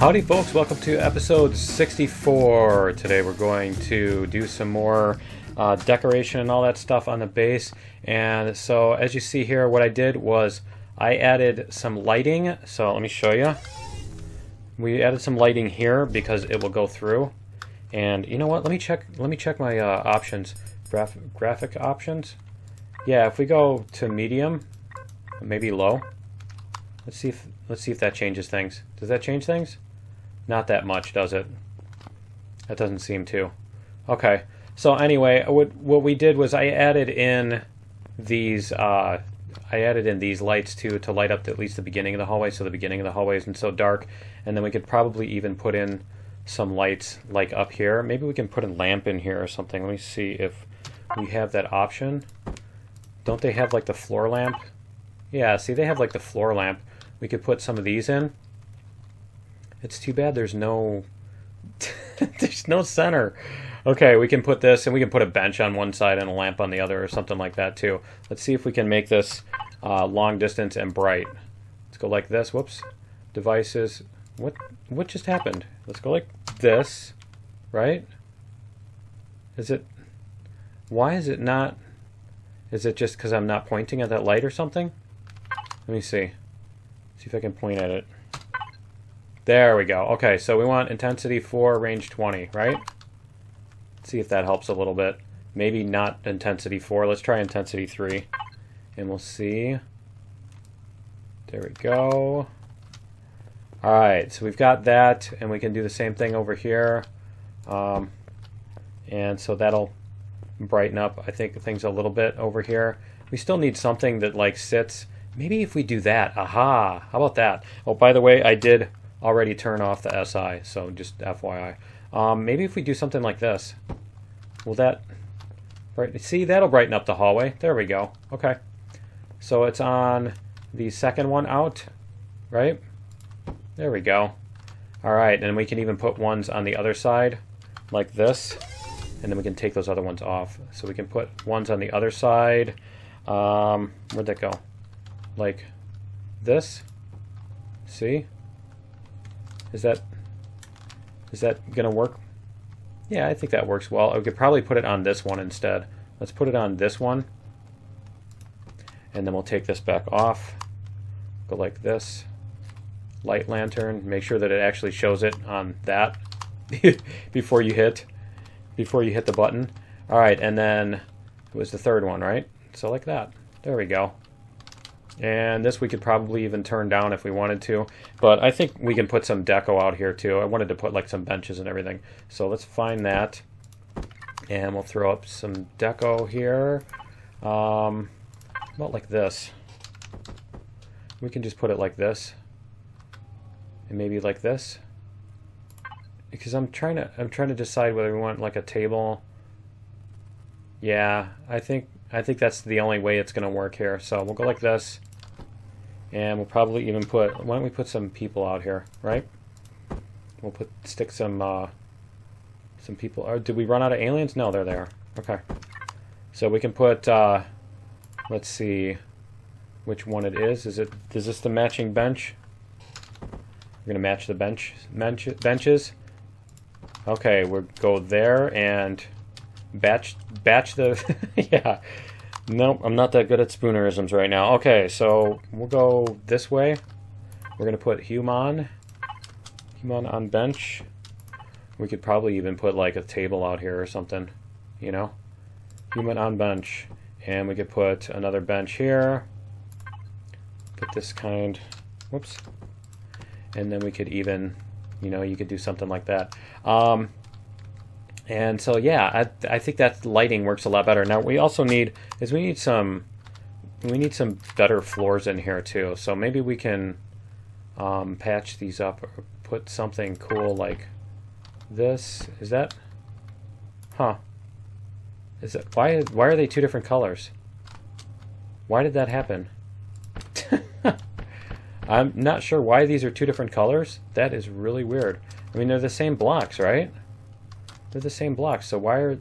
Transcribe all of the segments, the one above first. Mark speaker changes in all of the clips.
Speaker 1: Howdy folks, welcome to episode 64. Today we're going to do some more decoration and all that stuff on the base. And so as you see here, what I did was I added some lighting. So let me show you. We added some lighting here because it will go through. And you know what, let me check my options, graphic options. Yeah, if we go to medium, maybe low. Let's see if that changes things. Does that change things? Not that much, does it? That doesn't seem to. Okay. So anyway, what we did was I added in these lights to light up at least the beginning of the hallway, so the beginning of the hallway isn't so dark. And then we could probably even put in some lights like up here. Maybe we can put a lamp in here or something. Let me see if we have that option. Don't they have like the floor lamp? Yeah, see, they have like the floor lamp. We could put some of these in. It's too bad there's no there's no center. Okay, we can put this, and we can put a bench on one side and a lamp on the other or something like that too. Let's see if we can make this long distance and bright. Let's go like this. Whoops. Devices. What just happened? Let's go like this, right? Why is it not? Is it just because I'm not pointing at that light or something? Let me see. See if I can point at it. There we go. Okay, so we want intensity 4, range 20, right? Let's see if that helps a little bit. Maybe not intensity 4. Let's try intensity 3. And we'll see. There we go. Alright, so we've got that, and we can do the same thing over here. And so that'll brighten up, I think, things a little bit over here. We still need something that, like, sits. Maybe if we do that. Aha! How about that? Oh, by the way, I did already turn off the SI, so just FYI. Maybe if we do something like this. Will that... See, that'll brighten up the hallway. There we go. Okay. So it's on the second one out, right? There we go. Alright, and we can even put ones on the other side, like this. And then we can take those other ones off. So we can put ones on the other side. Where'd that go? Like this. See? Is that gonna work? Yeah, I think that works well. We could probably put it on this one instead. Let's put it on this one. And then we'll take this back off. Go like this. Light lantern. Make sure that it actually shows it on that before you hit the button. Alright, and then it was the third one, right? So like that. There we go. And this we could probably even turn down if we wanted to. But I think we can put some deco out here too. I wanted to put like some benches and everything. So let's find that. And we'll throw up some deco here. About like this. We can just put it like this. And maybe like this. Because I'm trying to decide whether we want like a table. Yeah, I think that's the only way it's gonna work here. So we'll go like this. And we'll probably even put, why don't we put some people out here, right? We'll stick some people. Or did we run out of aliens? No, they're there. Okay. So we can put, let's see which one it is. Is this the matching bench? We're gonna match the benches. Okay, we'll go there and batch the, yeah. Nope, I'm not that good at spoonerisms right now. Okay, so we'll go this way. We're going to put human on bench. We could probably even put like a table out here or something, you know? Human on bench. And we could put another bench here. Put this kind, whoops. And then we could even, you know, you could do something like that. And so, yeah, I think that lighting works a lot better. Now, we also need some better floors in here too. So maybe we can patch these up or put something cool like this. Is that? Huh? Is it? Why are they two different colors? Why did that happen? I'm not sure why these are two different colors. That is really weird. I mean, they're the same blocks, right? They're the same blocks, so why are...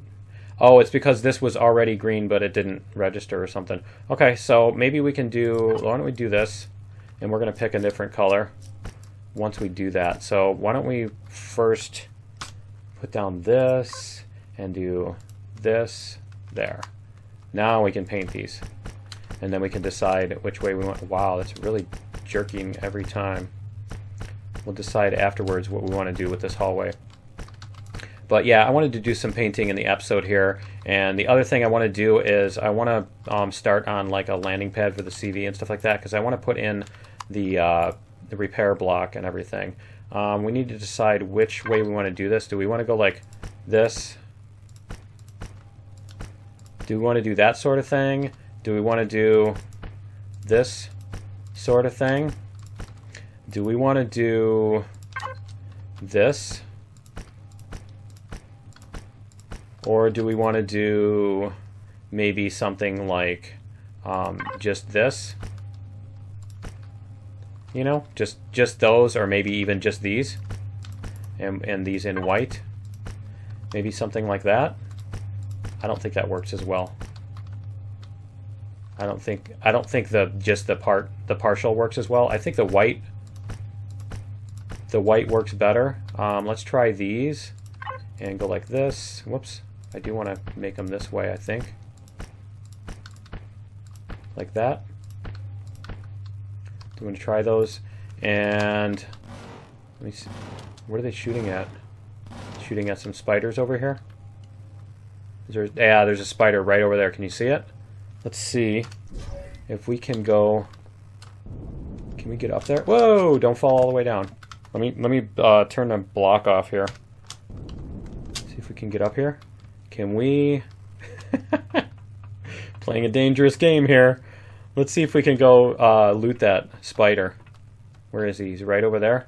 Speaker 1: Oh, it's because this was already green, but it didn't register or something. Okay, so maybe we can do... Why don't we do this? And we're going to pick a different color. once we do that. So why don't we first put down this and do this there. Now we can paint these. And then we can decide which way we want. Wow, that's really jerking every time. We'll decide afterwards what we want to do with this hallway. But yeah, I wanted to do some painting in the episode here. And the other thing I want to do is I want to start on like a landing pad for the CV and stuff like that, because I want to put in the repair block and everything. We need to decide which way we want to do this. Do we want to go like this? Do we want to do that sort of thing? Do we want to do this sort of thing? Do we want to do this? Or do we want to do maybe something like just this? You know, just those, or maybe even just these, and these in white. Maybe something like that. I don't think that works as well. I don't think the partial works as well. I think the white works better. Let's try these and go like this. Whoops. I do want to make them this way, I think. Like that. Do you want to try those? And let me see. What are they shooting at? Shooting at some spiders over here? Yeah, there's a spider right over there. Can you see it? Let's see if we can go. Can we get up there? Whoa! Don't fall all the way down. Let me turn the block off here. See if we can get up here. Can we? Playing a dangerous game here. Let's see if we can go loot that spider. Where is he? He's right over there.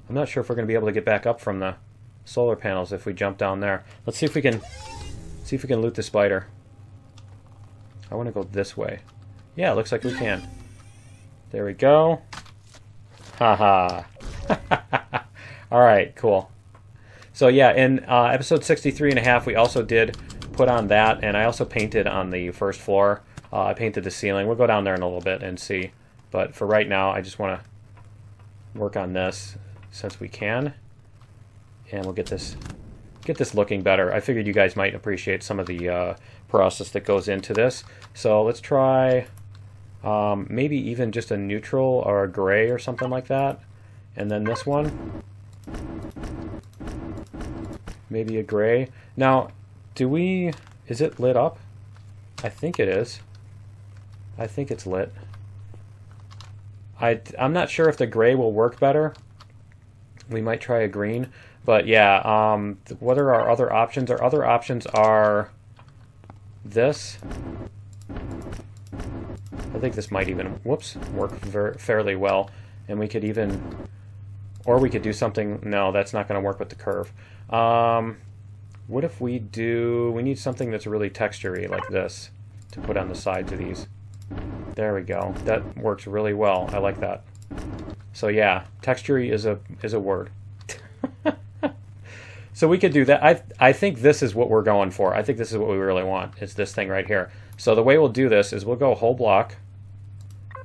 Speaker 1: I'm not sure if we're going to be able to get back up from the solar panels if we jump down there. Let's see if we can loot the spider. I want to go this way. Yeah, it looks like we can. There we go. Haha. Alright, cool. So yeah, in episode 63.5, we also did put on that, and I also painted on the first floor. I painted the ceiling. We'll go down there in a little bit and see. But for right now, I just want to work on this since we can. And we'll get this looking better. I figured you guys might appreciate some of the process that goes into this. So let's try maybe even just a neutral or a gray or something like that. And then this one. Maybe a gray. Now, is it lit up? I think it is. I think it's lit. I'm not sure if the gray will work better. We might try a green. But yeah, what are our other options? Our other options are this. I think this might even, whoops, work fairly well. And we could even, or we could do something, no, that's not going to work with the curve. What if we need something that's really textury like this to put on the sides of these. There we go. That works really well. I like that. So yeah, textury is a word. So we could do that. I think this is what we're going for. I think this is what we really want. It's this thing right here. So the way we'll do this is we'll go whole block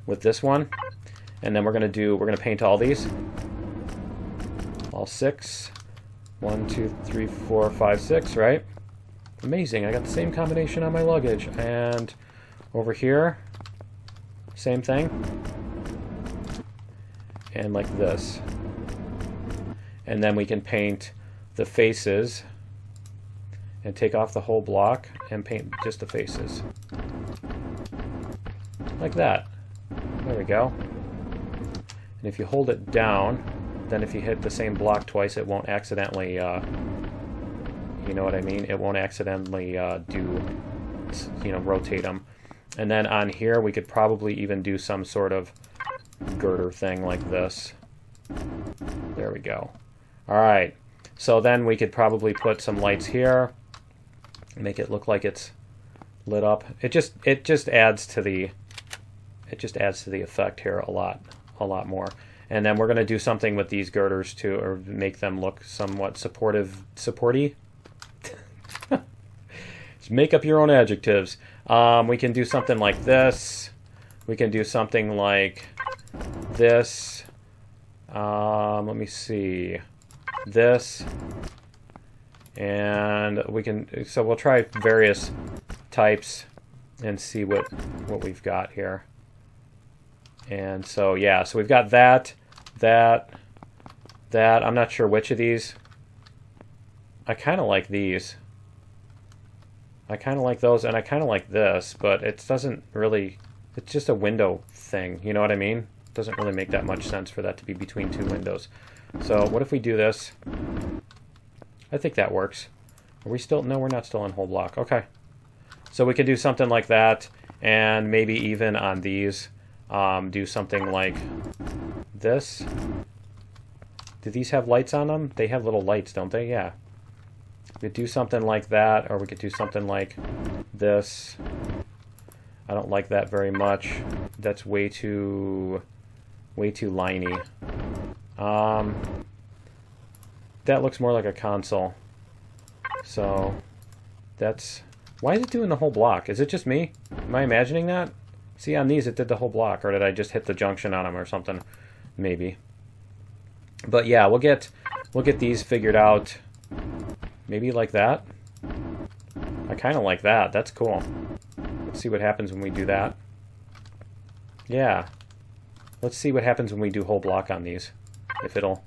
Speaker 1: with this one, and then we're gonna paint all these. All 6. 1, 2, 3, 4, 5, 6, right? Amazing. I got the same combination on my luggage. And over here, same thing. And like this. And then we can paint the faces and take off the whole block and paint just the faces. Like that. There we go. And if you hold it down, then if you hit the same block twice, it won't accidentally, you know what I mean? It won't accidentally rotate them. And then on here, we could probably even do some sort of girder thing like this. There we go. All right. So then we could probably put some lights here, make it look like it's lit up. It just adds to the effect here a lot more. And then we're going to do something with these girders too, or make them look somewhat supporty. Just make up your own adjectives. We can do something like this. We can do something like this. Let me see. This. And we can, so we'll try various types and see what we've got here. And so, yeah, so we've got that. I'm not sure which of these. I kind of like these. I kind of like those, and I kind of like this, but it doesn't really, it's just a window thing, you know what I mean? It doesn't really make that much sense for that to be between two windows. So what if we do this? I think that works. Are we still, no, we're not still on whole block. Okay. So we could do something like that, and maybe even on these, do something like this. Do these have lights on them? They have little lights, don't they? Yeah. We could do something like that, or we could do something like this. I don't like that very much. That's way too liney. That looks more like a console. So that's, why is it doing the whole block? Is it just me? Am I imagining that? See, on these it did the whole block, or did I just hit the junction on them or something? Maybe. But yeah, we'll get these figured out. Maybe like that. I kind of like that. That's cool. Let's see what happens when we do that. Yeah. Let's see what happens when we do whole block on these. If it'll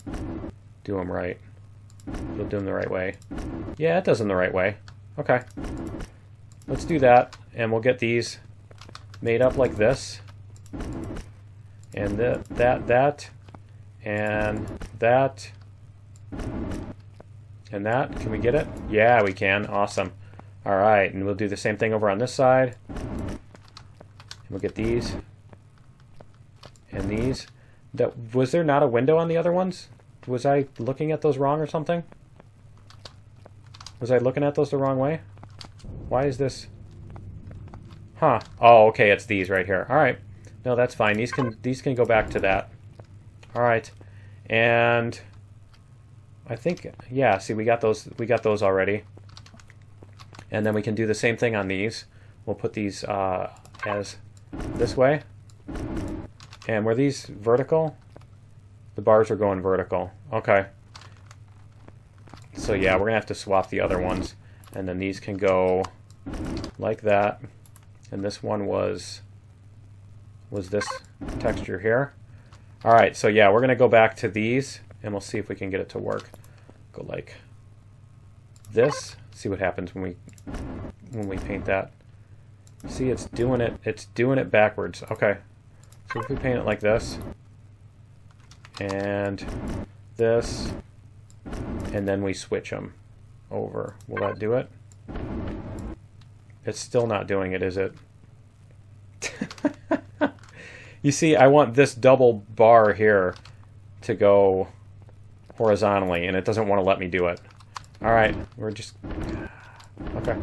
Speaker 1: do them right. It'll do them the right way. Yeah, it does them the right way. Okay. Let's do that, and we'll get these made up like this. And that, and that. And that. Can we get it? Yeah, we can. Awesome. Alright, and we'll do the same thing over on this side. And we'll get these. And these. Was there not a window on the other ones? Was I looking at those wrong or something? Was I looking at those the wrong way? Why is this? Huh. Oh, okay, it's these right here. Alright. No, that's fine. These can go back to that. Alright. And I think, yeah, see, we got those already. And then we can do the same thing on these. We'll put these as this way. And were these vertical? The bars are going vertical. Okay. So yeah, we're gonna have to swap the other ones. And then these can go like that. And this one was this texture here. Alright, so yeah, we're gonna go back to these and we'll see if we can get it to work. Go like this. See what happens when we paint that. See, it's doing it backwards. Okay. So if we paint it like this, and this, and then we switch them over, will that do it? It's still not doing it, is it? You see, I want this double bar here to go horizontally, and it doesn't want to let me do it. Alright, we're just... Okay.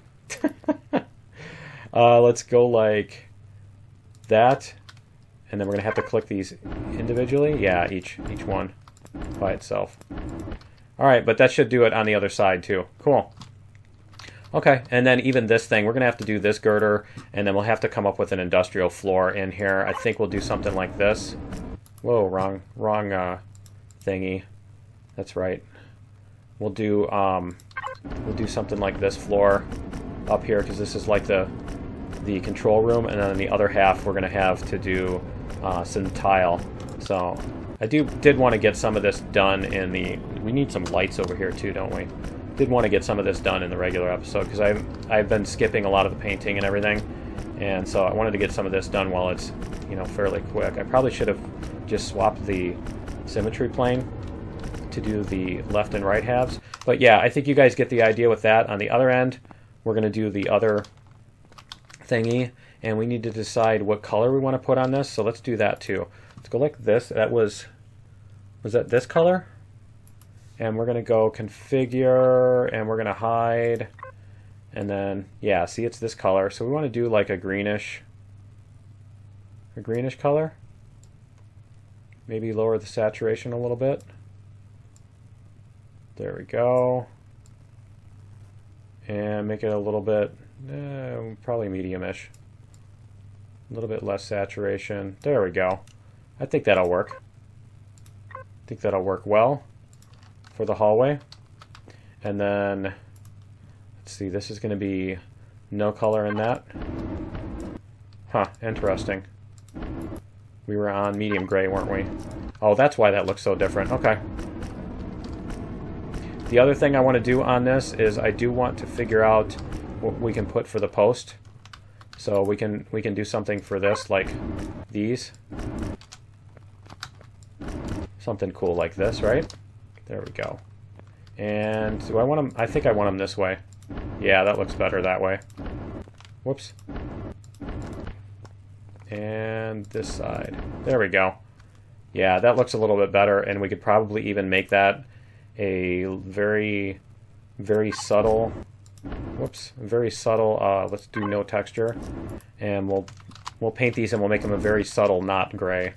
Speaker 1: Let's go like that. And then we're going to have to click these individually. Yeah, each one by itself. Alright, but that should do it on the other side too. Cool. Okay, and then even this thing, we're going to have to do this girder, and then we'll have to come up with an industrial floor in here. I think we'll do something like this. Whoa, wrong thingy. That's right. We'll do something like this floor up here, because this is like the control room, and then on the other half we're going to have to do some tile. So I did want to get some of this done in the... We need some lights over here too, don't we? Did want to get some of this done in the regular episode, because I've been skipping a lot of the painting and everything, and so I wanted to get some of this done while it's, you know, fairly quick. I probably should have just swapped the symmetry plane to do the left and right halves. But yeah, I think you guys get the idea with that. On the other end, we're going to do the other thingy, and we need to decide what color we want to put on this, so let's do that too. Let's go like this. That was that this color? And we're going to go configure, and we're going to hide, and then, yeah, see, it's this color. So we want to do like a greenish color. Maybe lower the saturation a little bit. There we go. And make it a little bit, probably medium-ish. A little bit less saturation. There we go. I think that'll work. think that'll work well for the hallway. And then, let's see, this is going to be no color in that. Huh, interesting. We were on medium gray, weren't we? Oh, that's why that looks so different. Okay. The other thing I want to do on this is I do want to figure out what we can put for the post. So we can do something for this, like these. Something cool like this, right? There we go. And do I want them? I think I want them this way. Yeah, that looks better that way. Whoops. And this side. There we go. Yeah, that looks a little bit better, and we could probably even make that a very, very subtle. Whoops, very subtle. Let's do no texture, and we'll paint these, and we'll make them a very subtle, not gray.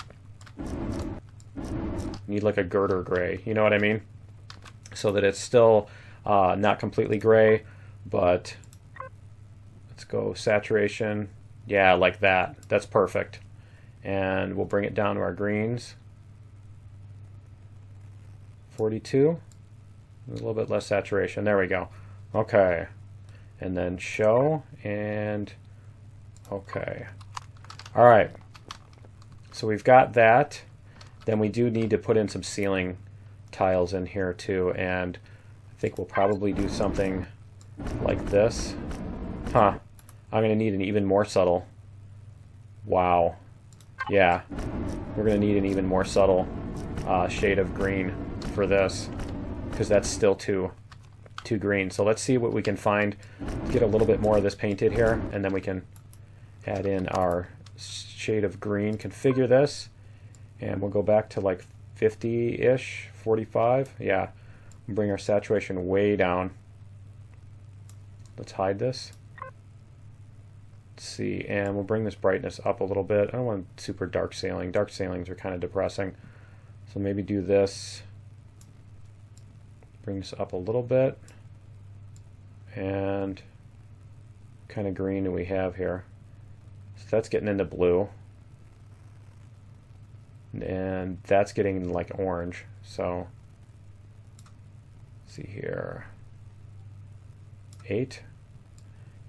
Speaker 1: Need like a girder gray, you know what I mean? So that it's still not completely gray, but let's go saturation. Yeah, like that. That's perfect. And we'll bring it down to our greens. 42. A little bit less saturation. There we go. Okay. And then show and okay. All right. So we've got that. Then we do need to put in some ceiling tiles in here too, and I think we'll probably do something like this. Huh. I'm going to need an even more subtle. Wow. Yeah. We're going to need an even more subtle shade of green for this, because that's still too green. So let's see what we can find. Get a little bit more of this painted here, and then we can add in our shade of green. Configure this, and we'll go back to like 50-ish, 45. Yeah. Bring our saturation way down. Let's hide this. Let's see, and we'll bring this brightness up a little bit. I don't want super dark sailing. Dark sailings are kind of depressing. So maybe do this. Bring this up a little bit. And what kind of green do we have here? So that's getting into blue. And that's getting like orange. So let's see here. 8.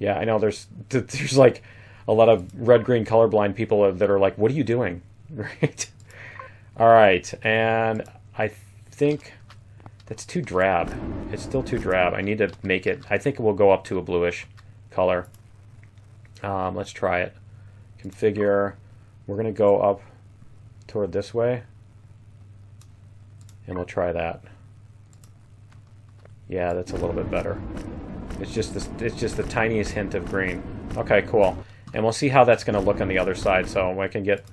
Speaker 1: Yeah, I know there's like a lot of red-green colorblind people that are like, what are you doing? Right? All right, and I think that's too drab. It's still too drab. I need to make it, I think we'll go up to a bluish color. Let's try it. Configure. We're going to go up toward this way, and we'll try that. Yeah, that's a little bit better. It's just the tiniest hint of green. Okay, cool. And we'll see how that's going to look on the other side. So I can get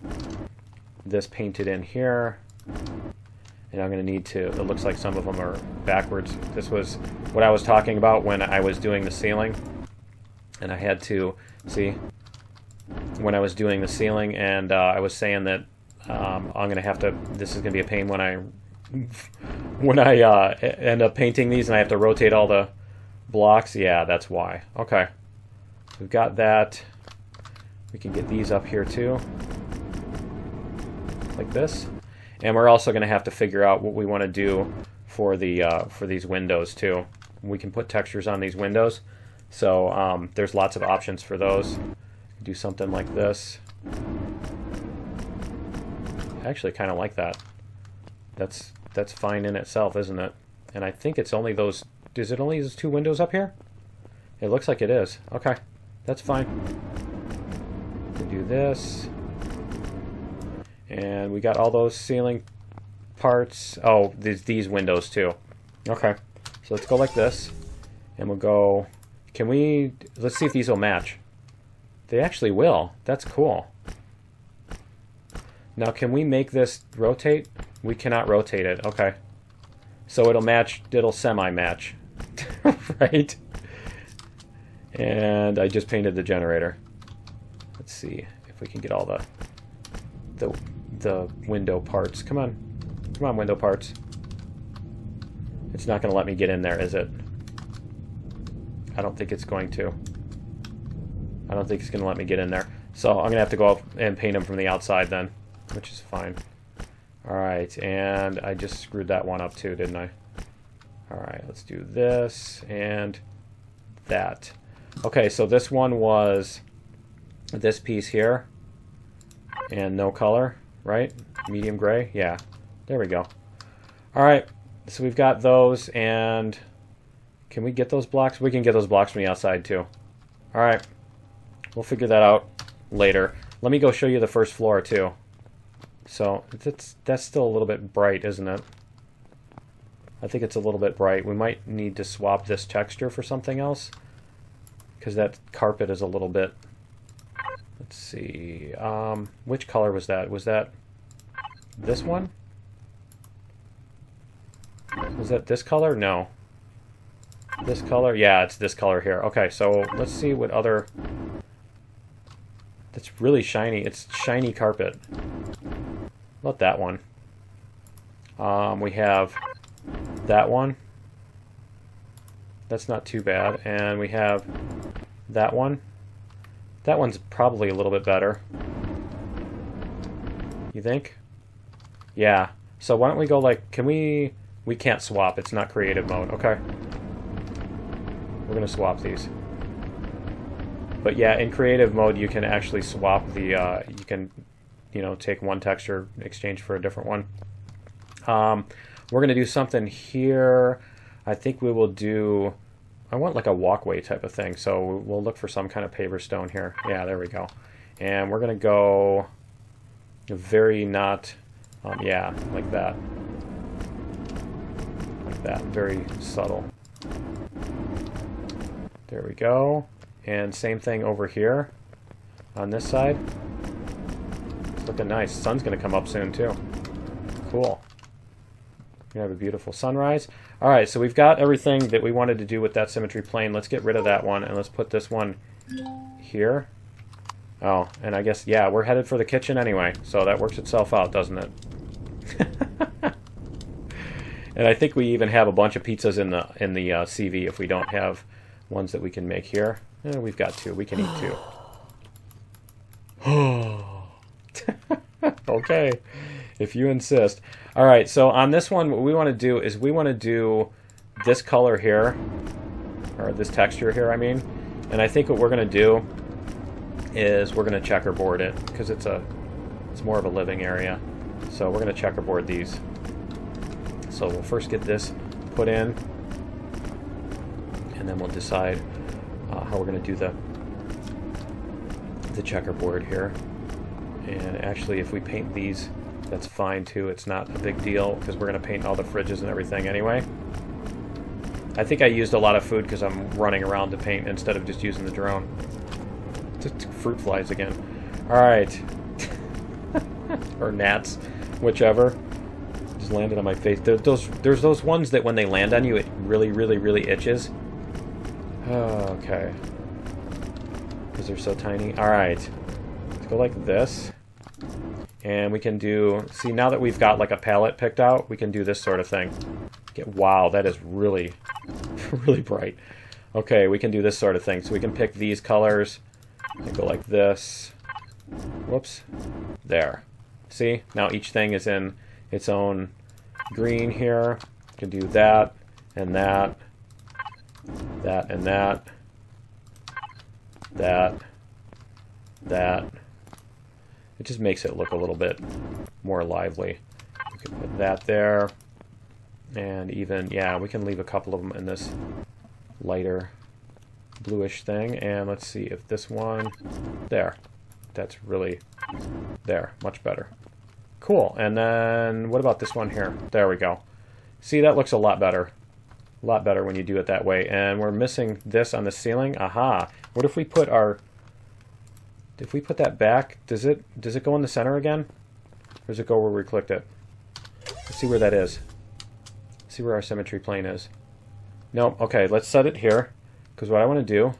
Speaker 1: this painted in here. And I'm going to need to, it looks like some of them are backwards. This was what I was talking about when I was doing the ceiling. And I had to, see, when I was doing the ceiling, and I was saying that I'm going to have to, this is going to be a pain when I end up painting these and I have to rotate all the blocks. Yeah, that's why. Okay. So we've got that. We can get these up here too. Like this. And we're also going to have to figure out what we want to do for the for these windows too. We can put textures on these windows. So there's lots of options for those. Do something like this. I actually kind of like that. That's fine in itself, isn't it? And I think it's only those. Is it only those 2 windows up here? It looks like it is. Okay, that's fine. We do this. And we got all those ceiling parts. Oh, these windows too. Okay, so let's go like this. And we'll go, can we, let's see if these will match. They actually will. That's cool. Now, can we make this rotate? We cannot rotate it. Okay. So it'll match, it'll semi-match. Right? And I just painted the generator. Let's see if we can get all the window parts. Come on. Come on, window parts. It's not going to let me get in there, is it? I don't think it's going to. I don't think it's going to let me get in there. So I'm going to have to go up and paint them from the outside then, which is fine. Alright, and I just screwed that one up too, didn't I? Alright, let's do this and that. Okay, so this one was this piece here. And no color, right? Medium gray? Yeah. There we go. Alright, so we've got those, and can we get those blocks? We can get those blocks from the outside too. Alright, we'll figure that out later. Let me go show you the first floor too. So that's still a little bit bright, isn't it? I think it's a little bit bright. We might need to swap this texture for something else, because that carpet is a little bit... Let's see. Which color was that? Was that this one? Was that this color? No. This color? Yeah, it's this color here. Okay, so let's see what other... That's really shiny. It's shiny carpet. Not that one. We have that one. That's not too bad. And we have that one. That one's probably a little bit better. You think? Yeah. So why don't we go like, can we... We can't swap. It's not creative mode. Okay. We're going to swap these. But yeah, in creative mode, you can actually swap the... you can, you know, take one texture, exchange for a different one. We're going to do something here. I think we will do... I want like a walkway type of thing, so we'll look for some kind of paver stone here. Yeah, there we go. And we're going to go very not... yeah, like that. Like that, very subtle. There we go. And same thing over here on this side. It's looking nice. Sun's going to come up soon too. Cool. We're going to have a beautiful sunrise. Alright, so we've got everything that we wanted to do with that symmetry plane. Let's get rid of that one, and let's put this one here. Oh, and I guess, yeah, we're headed for the kitchen anyway, so that works itself out, doesn't it? And I think we even have a bunch of pizzas in the CV if we don't have ones that we can make here. We've got two. We can eat two. Okay, if you insist. All right, so on this one, what we want to do is we want to do this color here, or this texture here, I mean. And I think what we're going to do is we're going to checkerboard it, because it's more of a living area. So we're going to checkerboard these. So we'll first get this put in, and then we'll decide how we're going to do the checkerboard here. And actually, if we paint these, that's fine too. It's not a big deal, because we're going to paint all the fridges and everything anyway. I think I used a lot of food because I'm running around to paint instead of just using the drone. Fruit flies again. Alright. Or gnats. Whichever. Just landed on my face. There's those ones that when they land on you, it really, really, really itches. Oh, okay. Because they're so tiny. Alright. Let's go like this. And we can do... See, now that we've got like a palette picked out, we can do this sort of thing. Wow, that is really, really bright. Okay, we can do this sort of thing. So we can pick these colors and go like this. Whoops. There. See? Now each thing is in its own green here. We can do that and that. That and that. That. That. It just makes it look a little bit more lively. We can put that there. And even, yeah, we can leave a couple of them in this lighter bluish thing. And let's see if this one, there. That's really, there, much better. Cool. And then what about this one here? There we go. See, that looks a lot better. A lot better when you do it that way. And we're missing this on the ceiling. Aha. What if we put our... If we put that back, does it go in the center again? Or does it go where we clicked it? Let's see where that is. See where our symmetry plane is. No, okay, let's set it here. Because what I want to do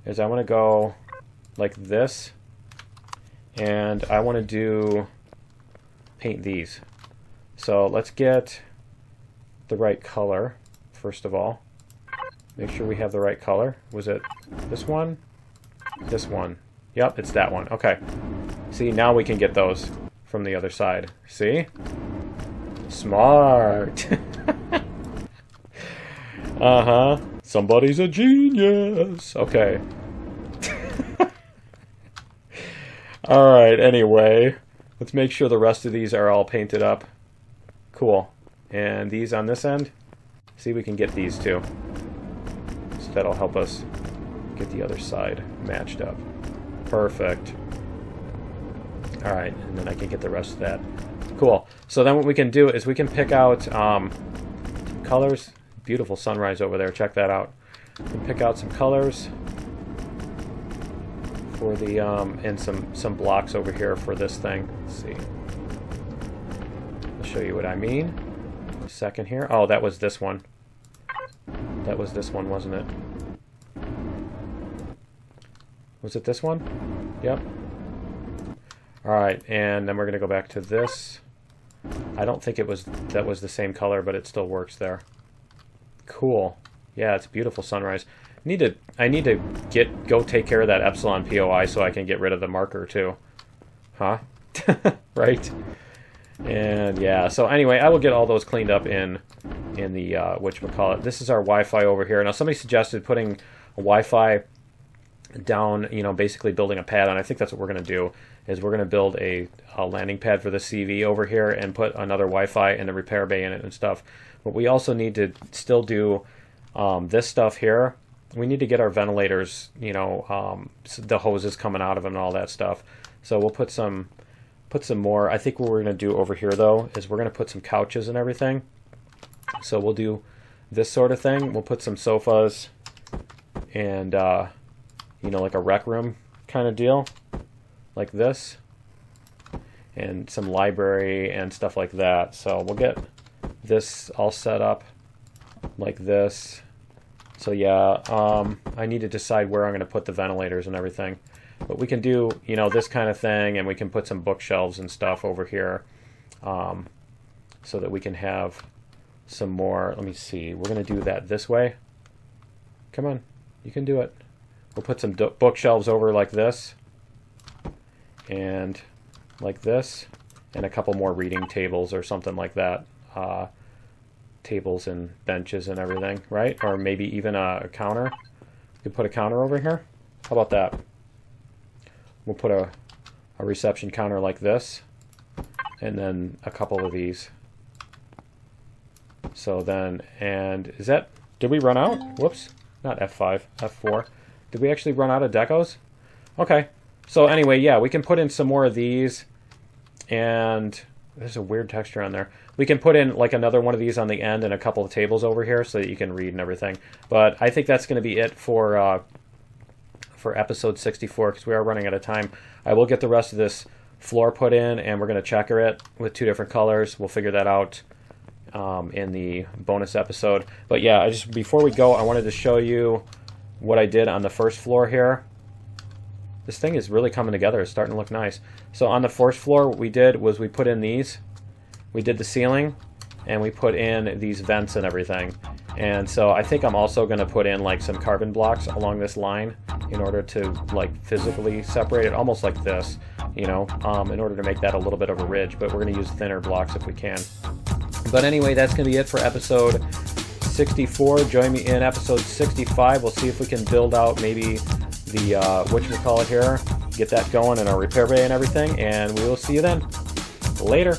Speaker 1: is I want to go like this. And I want to do paint these. So let's get the right color, first of all. Make sure we have the right color. Was it this one? This one. Yep, it's that one. Okay. See, now we can get those from the other side. See? Smart. Uh-huh. Somebody's a genius. Okay. Alright, anyway. Let's make sure the rest of these are all painted up. Cool. And these on this end? See, we can get these too. So that'll help us get the other side matched up. Perfect. Alright, and then I can get the rest of that. Cool. So then what we can do is we can pick out colors. Beautiful sunrise over there. Check that out. We can pick out some colors for the and some blocks over here for this thing. Let's see. I'll show you what I mean. A second here. Oh, that was this one. That was this one, wasn't it? Was it this one? Yep. Alright, and then we're going to go back to this. I don't think that was the same color, but it still works there. Cool. Yeah, it's a beautiful sunrise. I need to go take care of that epsilon POI so I can get rid of the marker too. Huh? Right? And yeah, so anyway, I will get all those cleaned up in the whatchamacallit. This is our Wi-Fi over here. Now somebody suggested putting a Wi-Fi down, you know, basically building a pad on. I think that's what we're going to do, is we're going to build a landing pad for the CV over here and put another Wi-Fi and a repair bay in it and stuff. But we also need to still do this stuff here. We need to get our ventilators, you know, the hoses coming out of them and all that stuff. So we'll put some more. I think what we're going to do over here, though, is we're going to put some couches and everything. So we'll do this sort of thing. We'll put some sofas and, you know, like a rec room kind of deal, like this, and some library and stuff like that. So we'll get this all set up like this. So yeah, I need to decide where I'm going to put the ventilators and everything. But we can do, you know, this kind of thing, and we can put some bookshelves and stuff over here, so that we can have some more. Let me see. We're going to do that this way. Come on, you can do it. We'll put some bookshelves over like this, and like this, and a couple more reading tables or something like that. Tables and benches and everything, right? Or maybe even a counter. You could put a counter over here. How about that? We'll put a reception counter like this, and then a couple of these. So then, and is that, did we run out? Whoops, not F5, F4. Did we actually run out of decos? Okay, so anyway, yeah, we can put in some more of these, and there's a weird texture on there. We can put in like another one of these on the end and a couple of tables over here so that you can read and everything. But I think that's going to be it for episode 64, because we are running out of time. I will get the rest of this floor put in, and we're going to checker it with 2 different colors. We'll figure that out in the bonus episode. But yeah, before we go, I wanted to show you what I did on the first floor here. This thing is really coming together. It's starting to look nice. So on the first floor, what we did was we put in these. We did the ceiling, and we put in these vents and everything. And so I think I'm also going to put in like some carbon blocks along this line in order to like physically separate it, almost like this, you know, in order to make that a little bit of a ridge. But we're going to use thinner blocks if we can. But anyway, that's going to be it for episode 64. Join me in episode 65. We'll see if we can build out maybe the whatchamacallit here, get that going in our repair bay and everything, and we will see you then. Later.